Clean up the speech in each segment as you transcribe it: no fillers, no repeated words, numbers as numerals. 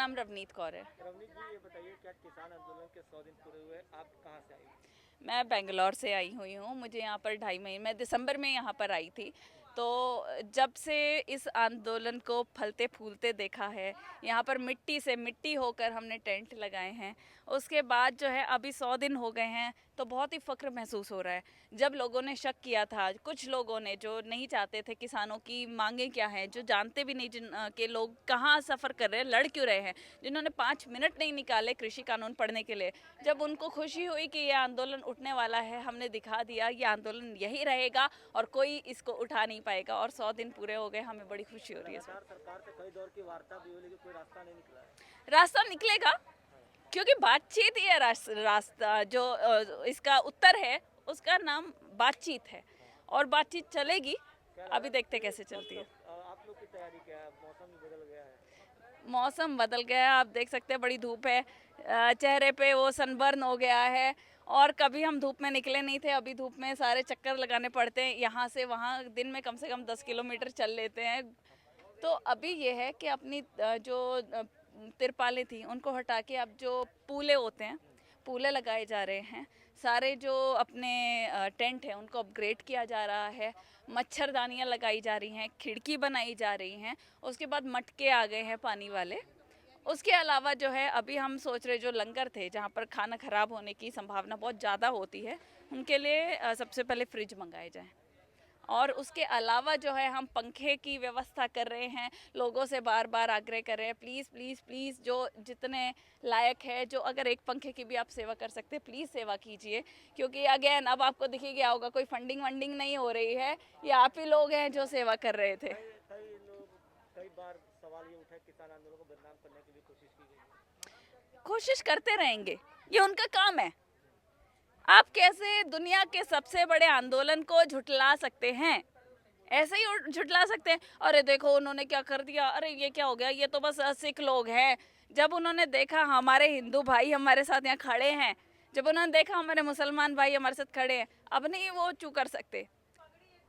नाम रवनीत कौर है। रवनीत जी, ये बताइए, क्या किसान आंदोलन के 100 दिन पूरे हुए, आप कहाँ से आई? मैं बेंगलोर से आई हुई हूँ। मुझे यहाँ पर 2.5 महीने, मैं दिसंबर में यहाँ पर आई थी। तो जब से इस आंदोलन को फलते फूलते देखा है, यहाँ पर मिट्टी से मिट्टी होकर हमने टेंट लगाए हैं। उसके बाद जो है अभी 100 दिन हो गए हैं, तो बहुत ही फ़ख्र महसूस हो रहा है। जब लोगों ने शक किया था, कुछ लोगों ने जो नहीं चाहते थे किसानों की मांगें क्या हैं, जो जानते भी नहीं के लोग कहाँ सफ़र कर रहे हैं, लड़ क्यों रहे हैं, जिन्होंने 5 मिनट नहीं निकाले कृषि कानून पढ़ने के लिए, जब उनको खुशी हुई कि ये आंदोलन उठने वाला है, हमने दिखा दिया ये आंदोलन यही रहेगा और कोई इसको उठा नहीं पाएगा। और 100 दिन पूरे हो गए, हमें बड़ी खुशी हो रही है। सरकार से कई दौर की वार्ता भी हुई, लेकिन कोई रास्ता नहीं निकला है। रास्ता निकलेगा, क्योंकि बातचीत ही है रास्ता। जो इसका उत्तर है उसका नाम बातचीत है, और बातचीत चलेगी। अभी देखते कैसे चलती है। आप लोग की तैयारी क्या है? मौसम भी बदल गया है। मौसम बदल गया है, आप देख सकते हैं, बड़ी धूप है। चेहरे पे वो सनबर्न हो गया है। और कभी हम धूप में निकले नहीं थे, अभी धूप में सारे चक्कर लगाने पड़ते हैं, यहाँ से वहाँ दिन में कम से कम 10 किलोमीटर चल लेते हैं। तो अभी ये है कि अपनी जो तिरपालें थी उनको हटा के अब जो पूले होते हैं, पूले लगाए जा रहे हैं। सारे जो अपने टेंट हैं उनको अपग्रेड किया जा रहा है। मच्छरदानियाँ लगाई जा रही हैं, खिड़की बनाई जा रही हैं। उसके बाद मटके आ गए हैं पानी वाले। उसके अलावा जो है अभी हम सोच रहे, जो लंगर थे जहाँ पर खाना ख़राब होने की संभावना बहुत ज़्यादा होती है, उनके लिए सबसे पहले फ्रिज मंगाए जाएँ। और उसके अलावा जो है हम पंखे की व्यवस्था कर रहे हैं। लोगों से बार बार आग्रह कर रहे हैं, प्लीज़ प्लीज़ प्लीज़, जो जितने लायक है, जो अगर एक पंखे की भी आप सेवा कर सकते हैं, प्लीज़ सेवा कीजिए। क्योंकि अगेन अब आपको दिख ही गया होगा, कोई फंडिंग वंडिंग नहीं हो रही है, ये आप ही लोग हैं जो सेवा कर रहे थे। कई बार सवाल ये उठा, किसान आंदोलन को बदनाम करने की भी कोशिश की गई। कोशिश करते रहेंगे, ये उनका काम है। आप कैसे दुनिया के सबसे बड़े आंदोलन को झुठला सकते हैं? ऐसे ही झुठला सकते हैं, अरे देखो उन्होंने क्या कर दिया, अरे ये क्या हो गया, ये तो बस सिख लोग हैं। जब उन्होंने देखा हमारे हिंदू भाई हमारे साथ यहाँ खड़े हैं, जब उन्होंने देखा हमारे मुसलमान भाई हमारे साथ खड़े हैं, अब नहीं वो चूक कर सकते,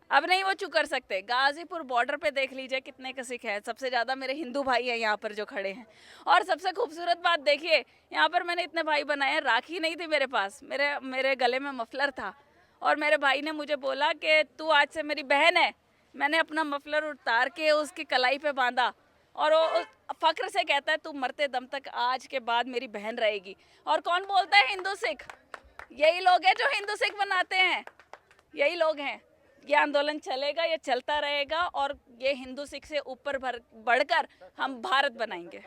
अब नहीं वो चूक कर सकते। गाजीपुर बॉर्डर पे देख लीजिए कितने का सिख है, सबसे ज़्यादा मेरे हिंदू भाई हैं यहाँ पर जो खड़े हैं। और सबसे खूबसूरत बात देखिए, यहाँ पर मैंने इतने भाई बनाए हैं, राखी नहीं थी मेरे पास, मेरे गले में मफलर था। और मेरे भाई ने मुझे बोला कि तू आज से मेरी बहन है। मैंने अपना मफलर उतार के उसकी कलाई पे बांधा, और वो फक्र से कहता है तू मरते दम तक आज के बाद मेरी बहन रहेगी। और कौन बोलता है हिंदू सिख? यही लोग हैं जो हिंदू सिख बनाते हैं, यही लोग हैं। ये आंदोलन चलेगा, ये चलता रहेगा, और ये हिंदू सिख से ऊपर बढ़कर हम भारत बनाएंगे।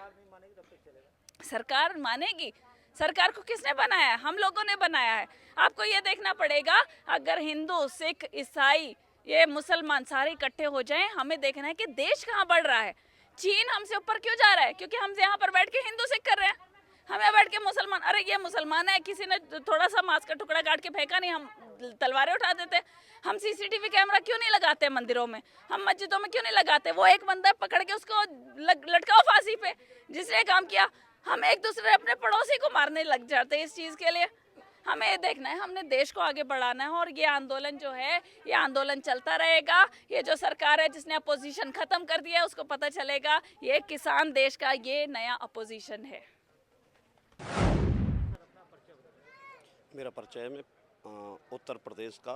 सरकार मानेगी? सरकार को किसने बनाया है? हम लोगों ने बनाया है। आपको ये देखना पड़ेगा, अगर हिंदू सिख ईसाई ये मुसलमान सारे इकट्ठे हो जाएं, हमें देखना है कि देश कहाँ बढ़ रहा है। चीन हमसे ऊपर क्यों जा रहा है? क्योंकि हम यहाँ पर बैठ के हिंदू सिख कर रहे हैं, हम यहाँ बैठ के मुसलमान, अरे ये मुसलमान है, किसी ने थोड़ा सा मांस का टुकड़ा काट के फेंका नहीं, हम तलवारें उठा देते। हम सीसीटीवी कैमरा क्यों नहीं लगाते मंदिरों में, हम मस्जिदों में क्यों नहीं लगाते? वो एक बंदा पकड़ के उसको लटकाओ फांसी पे, जिसने काम किया। हम एक दूसरे अपने पड़ोसी को मारने लग जाते हैं इस चीज़ के लिए। हमें ये देखना है, हमने देश को आगे बढ़ाना है, और ये आंदोलन जो है, ये आंदोलन चलता रहेगा। ये जो सरकार है जिसने अपोजिशन ख़त्म कर दिया है, उसको पता चलेगा ये किसान देश का ये नया अपोजिशन है। मेरा परिचय में उत्तर प्रदेश का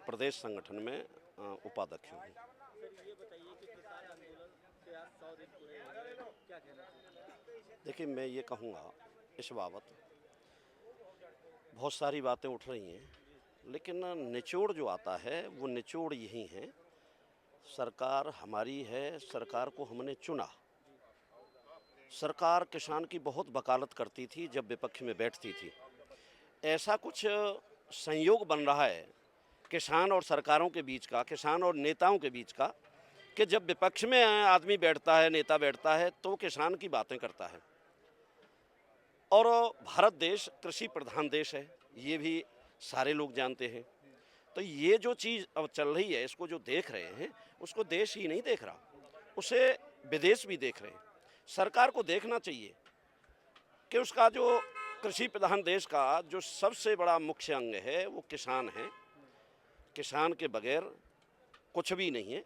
प्रदेश संगठन में उपाध्यक्ष हूँ। सर, ये बताइए कि किसान आंदोलन से आज 100 दिन पूरे हुए, क्या कहना चाहिए? देखिए, मैं ये कहूँगा इस बाबत, बहुत सारी बातें उठ रही हैं, लेकिन निचोड़ जो आता है वो निचोड़ यही है, सरकार हमारी है, सरकार को हमने चुना। सरकार किसान की बहुत वकालत करती थी जब विपक्ष में बैठती थी। ऐसा कुछ संयोग बन रहा है किसान और सरकारों के बीच का, किसान और नेताओं के बीच का, कि जब विपक्ष में आदमी बैठता है, नेता बैठता है, तो किसान की बातें करता है। और भारत देश कृषि प्रधान देश है, ये भी सारे लोग जानते हैं। तो ये जो चीज़ अब चल रही है, इसको जो देख रहे हैं, उसको देश ही नहीं देख रहा, उसे विदेश भी देख रहे हैं। सरकार को देखना चाहिए कि उसका जो कृषि प्रधान देश का जो सबसे बड़ा मुख्य अंग है वो किसान है। किसान के बगैर कुछ भी नहीं है।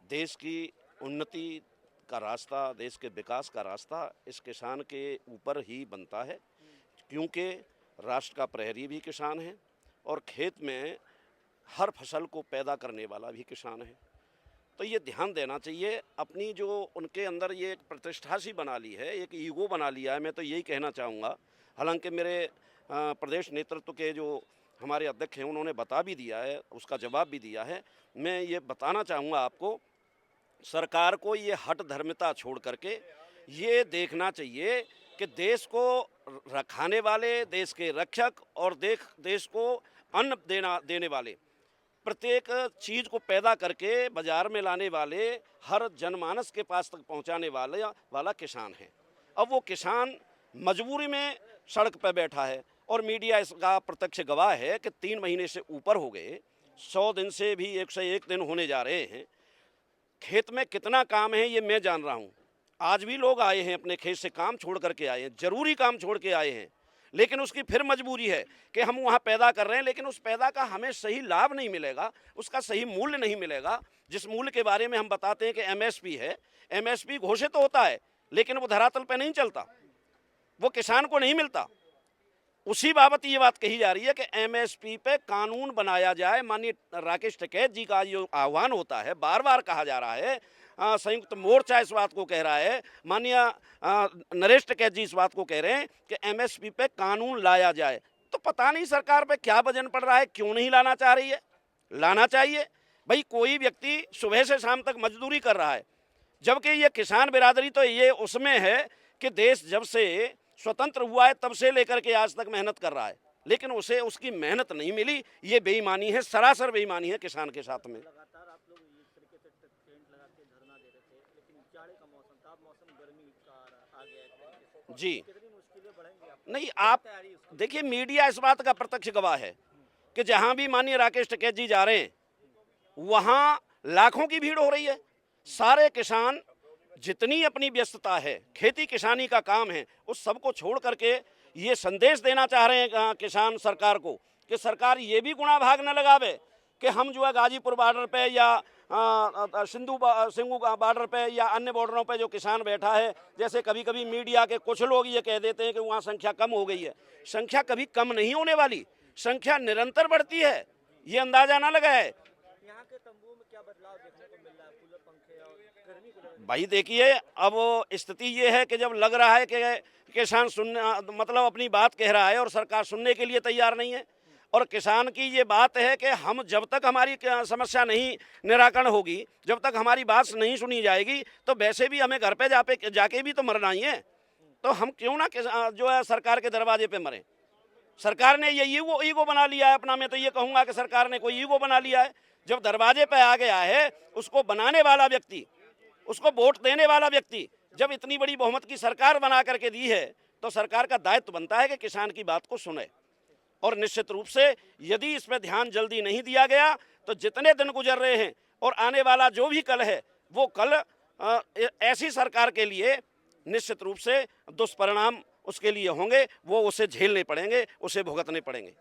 देश की उन्नति का रास्ता, देश के विकास का रास्ता इस किसान के ऊपर ही बनता है, क्योंकि राष्ट्र का प्रहरी भी किसान है और खेत में हर फसल को पैदा करने वाला भी किसान है। तो ये ध्यान देना चाहिए। अपनी जो उनके अंदर ये एक प्रतिष्ठा सी बना ली है, एक ईगो बना लिया है, मैं तो यही कहना चाहूँगा। हालांकि मेरे प्रदेश नेतृत्व के जो हमारे अध्यक्ष हैं उन्होंने बता भी दिया है, उसका जवाब भी दिया है। मैं ये बताना चाहूँगा आपको, सरकार को ये हठ धर्मिता छोड़ करके ये देखना चाहिए कि देश को रखाने वाले, देश के रक्षक और देश को अन्न देने वाले, प्रत्येक चीज़ को पैदा करके बाजार में लाने वाले, हर जनमानस के पास तक पहुंचाने वाला किसान है। अब वो किसान मजबूरी में सड़क पर बैठा है और मीडिया इसका प्रत्यक्ष गवाह है कि 3 महीने से ऊपर हो गए, 100 दिन से भी 101 दिन होने जा रहे हैं। खेत में कितना काम है ये मैं जान रहा हूँ। आज भी लोग आए हैं, अपने खेत से काम छोड़ करके आए हैं, ज़रूरी काम छोड़ के आए हैं, लेकिन उसकी फिर मजबूरी है कि हम वहाँ पैदा कर रहे हैं, लेकिन उस पैदा का हमें सही लाभ नहीं मिलेगा, उसका सही मूल्य नहीं मिलेगा। जिस मूल्य के बारे में हम बताते हैं कि एमएसपी है, एमएसपी घोषित तो होता है लेकिन वो धरातल पे नहीं चलता, वो किसान को नहीं मिलता। उसी बाबत ये बात कही जा रही है कि एमएसपी पे कानून बनाया जाए। माननीय राकेश टिकैत जी का जो आह्वान होता है, बार बार कहा जा रहा है, संयुक्त मोर्चा इस बात को कह रहा है, माननीय नरेश टिकैत जी इस बात को कह रहे हैं कि एमएसपी पे कानून लाया जाए। तो पता नहीं सरकार पे क्या वजन पड़ रहा है, क्यों नहीं लाना चाह रही है। लाना चाहिए भाई। कोई व्यक्ति सुबह से शाम तक मजदूरी कर रहा है, जबकि ये किसान बिरादरी तो ये उसमें है कि देश जब से स्वतंत्र हुआ है तब से लेकर के आज तक मेहनत कर रहा है, लेकिन उसे उसकी मेहनत नहीं मिली। ये बेईमानी है, सरासर बेईमानी है किसान के साथ में। लगातार आप लोग इस तरीके से टेंट लगा के धरना दे रहे थे, लेकिन जाड़े का मौसम था, अब मौसम गर्मी का आ गया है जी, कितनी मुश्किलें बढ़ेंगी आप? नहीं, आप देखिए, मीडिया इस बात का प्रत्यक्ष गवाह है कि जहां भी माननीय राकेश टिकैत जी जा रहे हैं वहां लाखों की भीड़ हो रही है। सारे किसान, जितनी अपनी व्यस्तता है, खेती किसानी का काम है, उस सबको छोड़ करके ये संदेश देना चाह रहे हैं किसान सरकार को कि सरकार ये भी गुणा भाग न लगावे कि हम जो है गाजीपुर बॉर्डर पे या सिंघू बॉर्डर पे या अन्य बॉर्डरों पे जो किसान बैठा है, जैसे कभी कभी मीडिया के कुछ लोग ये कह देते हैं कि वहाँ संख्या कम हो गई है। संख्या कभी कम नहीं होने वाली, संख्या निरंतर बढ़ती है, ये अंदाजा ना लगाए। यहाँ के तंबू में क्या बदलाव देखने को मिल रहा है, कूलर, पंखे और गर्मी को? भाई देखिए, अब स्थिति ये है कि जब लग रहा है कि किसान सुनने, मतलब अपनी बात कह रहा है और सरकार सुनने के लिए तैयार नहीं है, और किसान की ये बात है कि हम जब तक हमारी समस्या नहीं निराकरण होगी, जब तक हमारी बात नहीं सुनी जाएगी, तो वैसे भी हमें घर पे जाके भी तो मरना ही है। तो हम क्यों ना जो है सरकार के दरवाजे पे मरें। सरकार ने ये ईगो बना लिया है अपना। मैं तो ये कहूँगा कि सरकार ने कोई ईगो बना लिया है। जब दरवाजे पे आ गया है, उसको बनाने वाला व्यक्ति, उसको वोट देने वाला व्यक्ति जब इतनी बड़ी बहुमत की सरकार बना करके दी है, तो सरकार का दायित्व बनता है कि किसान की बात को सुने। और निश्चित रूप से यदि इस पर ध्यान जल्दी नहीं दिया गया तो जितने दिन गुजर रहे हैं और आने वाला जो भी कल है, वो कल ऐसी सरकार के लिए निश्चित रूप से दुष्परिणाम उसके लिए होंगे, वो उसे झेलने पड़ेंगे, उसे भुगतने पड़ेंगे।